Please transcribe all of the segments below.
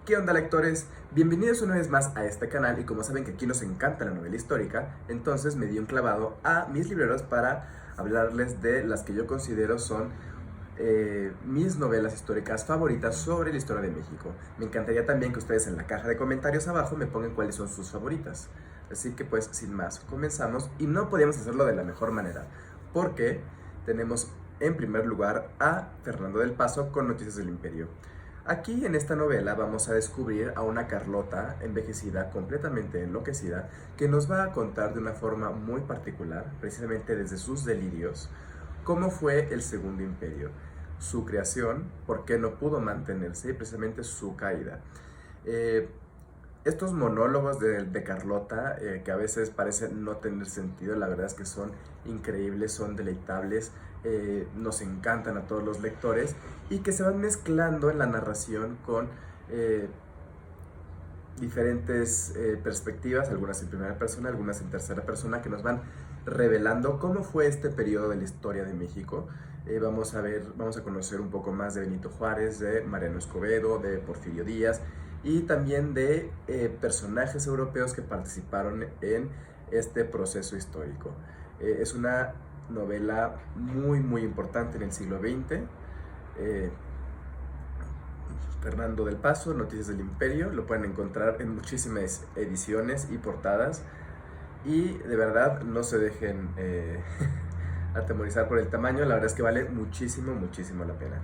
¿Qué onda, lectores? Bienvenidos una vez más a este canal y como saben que aquí nos encanta la novela histórica, entonces me di un clavado a mis libreros para hablarles de las que yo considero son mis novelas históricas favoritas sobre la historia de México. Me encantaría también que ustedes en la caja de comentarios abajo me pongan cuáles son sus favoritas. Así que pues sin más, comenzamos y no podíamos hacerlo de la mejor manera, porque tenemos en primer lugar a Fernando del Paso con Noticias del Imperio. Aquí en esta novela vamos a descubrir a una Carlota envejecida, completamente enloquecida, que nos va a contar de una forma muy particular, precisamente desde sus delirios, cómo fue el Segundo Imperio, su creación, por qué no pudo mantenerse y precisamente su caída. Estos monólogos de Carlota, que a veces parecen no tener sentido, la verdad es que son increíbles, son deleitables, nos encantan a todos los lectores y que se van mezclando en la narración con diferentes perspectivas, algunas en primera persona, algunas en tercera persona, que nos van revelando cómo fue este periodo de la historia de México. Vamos a conocer un poco más de Benito Juárez, de Mariano Escobedo, de Porfirio Díaz y también de personajes europeos que participaron en este proceso histórico. Es una novela muy importante en el siglo XX. Fernando del Paso, Noticias del Imperio, lo pueden encontrar en muchísimas ediciones y portadas y de verdad no se dejen atemorizar por el tamaño, la verdad es que vale muchísimo la pena.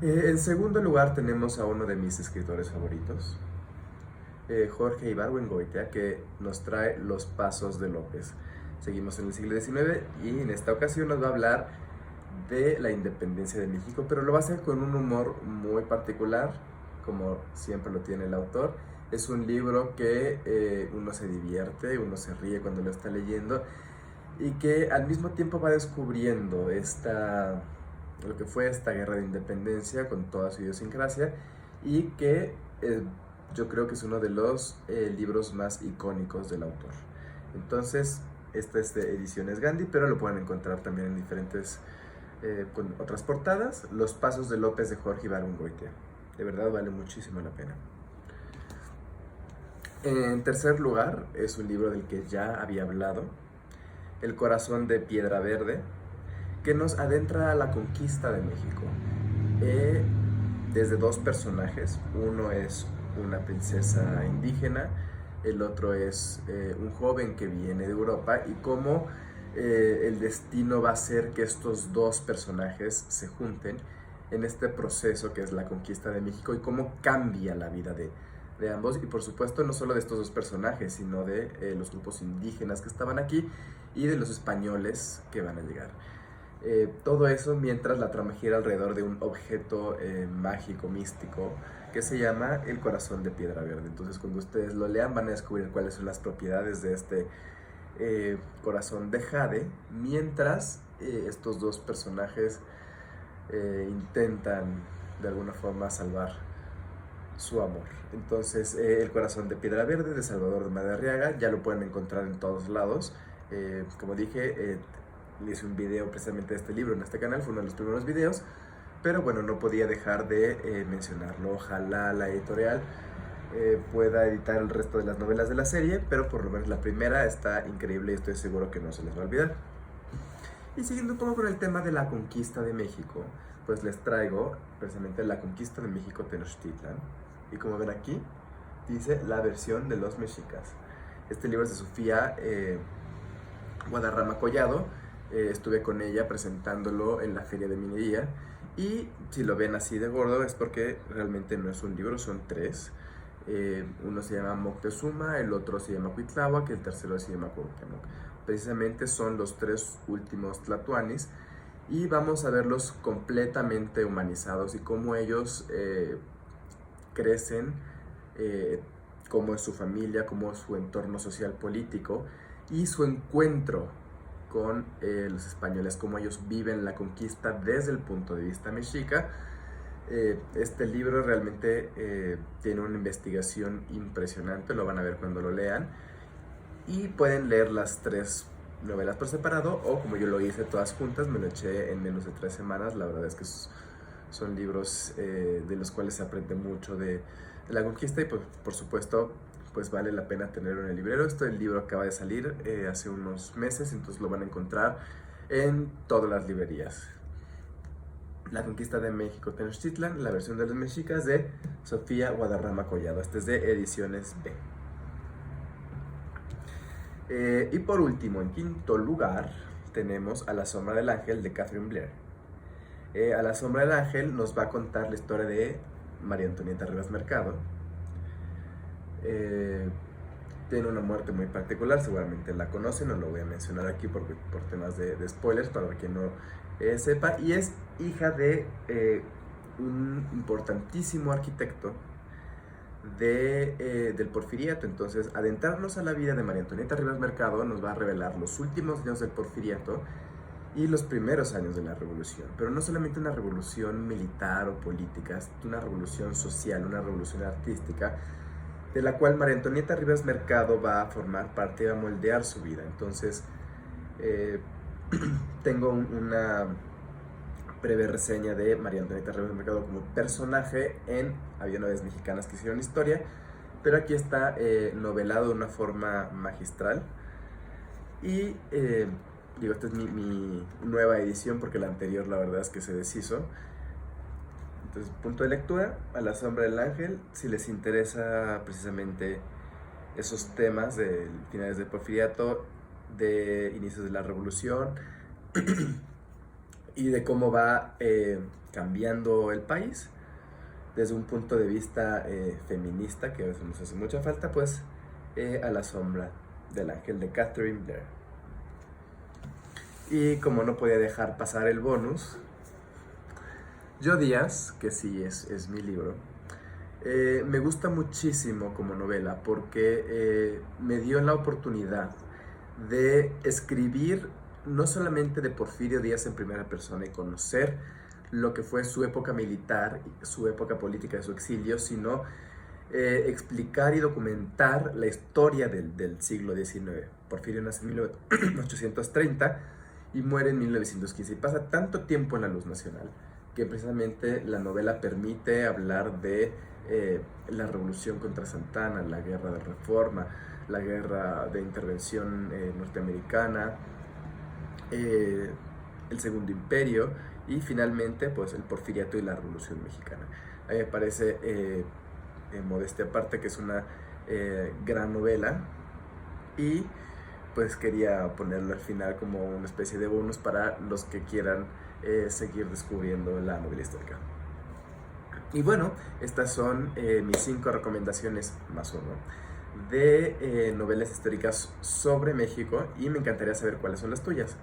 En segundo lugar tenemos a uno de mis escritores favoritos, Jorge Ibargüengoitia, que nos trae Los Pasos de López. Seguimos en el siglo XIX y en esta ocasión nos va a hablar de la independencia de México, pero lo va a hacer con un humor muy particular, como siempre lo tiene el autor. Es un libro que uno se divierte, uno se ríe cuando lo está leyendo y que al mismo tiempo va descubriendo lo que fue esta guerra de independencia con toda su idiosincrasia y que yo creo que es uno de los libros más icónicos del autor. Entonces, esta es de Ediciones Gandhi, pero lo pueden encontrar también en diferentes con otras portadas. Los Pasos de López de Jorge Ibargüengoitia. De verdad vale muchísimo la pena. En tercer lugar, es un libro del que ya había hablado, El Corazón de Piedra Verde, que nos adentra a la conquista de México. Desde dos personajes, uno es una princesa indígena, el otro es un joven que viene de Europa y cómo el destino va a hacer que estos dos personajes se junten en este proceso que es la conquista de México y cómo cambia la vida de ambos y por supuesto no solo de estos dos personajes sino de los grupos indígenas que estaban aquí y de los españoles que van a llegar. Todo eso mientras la trama gira alrededor de un objeto mágico, místico, que se llama el Corazón de Piedra Verde. Entonces cuando ustedes lo lean van a descubrir cuáles son las propiedades de este corazón de jade, mientras estos dos personajes intentan de alguna forma salvar su amor. Entonces el Corazón de Piedra Verde de Salvador de Madariaga ya lo pueden encontrar en todos lados. Como dije, hice un video precisamente de este libro en este canal, fue uno de los primeros videos, pero bueno, no podía dejar de mencionarlo. Ojalá la editorial pueda editar el resto de las novelas de la serie, pero por lo menos la primera está increíble y estoy seguro que no se les va a olvidar. Y siguiendo un poco con el tema de la conquista de México, pues les traigo precisamente La Conquista de México Tenochtitlan, y como ven aquí, dice La versión de los mexicas. Este libro es de Sofía Guadarrama Collado. Estuve con ella presentándolo en la Feria de Minería y si lo ven así de gordo es porque realmente no es un libro, son tres. Uno se llama Moctezuma, el otro se llama Cuitláhuac y el tercero se llama Cuauhtémoc. Precisamente son los tres últimos tlatoanis y vamos a verlos completamente humanizados y cómo ellos crecen, cómo es su familia, cómo es su entorno social político y su encuentro con los españoles, cómo ellos viven la conquista desde el punto de vista mexica. Este libro realmente tiene una investigación impresionante, lo van a ver cuando lo lean y pueden leer las tres novelas por separado o como yo lo hice todas juntas, me lo eché en menos de 3 semanas. La verdad es que Son libros de los cuales se aprende mucho de la conquista y pues, por supuesto pues vale la pena tenerlo en el librero. Este libro acaba de salir hace unos meses, entonces lo van a encontrar en todas las librerías. La conquista de México Tenochtitlan, la versión de los mexicas de Sofía Guadarrama Collado. Este es de Ediciones B. Y por último, en quinto lugar, tenemos A la sombra del ángel de Catherine Blair. A la sombra del ángel nos va a contar la historia de María Antonieta Rivas Mercado. Tiene una muerte muy particular, seguramente la conocen, no lo voy a mencionar aquí por temas de spoilers, para quien no sepa, y es hija de un importantísimo arquitecto del Porfiriato. Entonces, adentrarnos a la vida de María Antonieta Rivas Mercado nos va a revelar los últimos años del Porfiriato y los primeros años de la revolución, pero no solamente una revolución militar o política, es una revolución social, una revolución artística, de la cual María Antonieta Rivas Mercado va a formar parte y va a moldear su vida. Entonces, tengo una breve reseña de María Antonieta Rivas Mercado como personaje en Había una vez mexicanas que hicieron historia, pero aquí está novelado de una forma magistral. Y esta es mi nueva edición, porque la anterior la verdad es que se deshizo. Entonces, punto de lectura, A la sombra del ángel. Si les interesa precisamente esos temas de finales del Porfiriato, de inicios de la revolución y de cómo va cambiando el país desde un punto de vista feminista, que a veces nos hace mucha falta, pues A la sombra del ángel de Catherine Blair. Y como no podía dejar pasar el bonus, Yo Díaz, que sí es mi libro, me gusta muchísimo como novela porque me dio la oportunidad de escribir no solamente de Porfirio Díaz en primera persona y conocer lo que fue su época militar, su época política de su exilio, sino explicar y documentar la historia del siglo XIX. Porfirio nace en 1830 y muere en 1915 y pasa tanto tiempo en la luz nacional que precisamente la novela permite hablar de la revolución contra Santana, la guerra de reforma, la guerra de intervención norteamericana, el Segundo Imperio y finalmente pues el Porfiriato y la Revolución Mexicana. A mí me parece, modestia aparte, que es una gran novela, y pues quería ponerlo al final como una especie de bonus para los que quieran seguir descubriendo la novela histórica. Y bueno, estas son mis 5 recomendaciones más uno de novelas históricas sobre México, y me encantaría saber cuáles son las tuyas.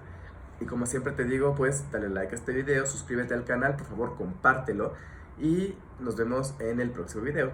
Y como siempre te digo, pues dale like a este video, suscríbete al canal, por favor compártelo, y nos vemos en el próximo video.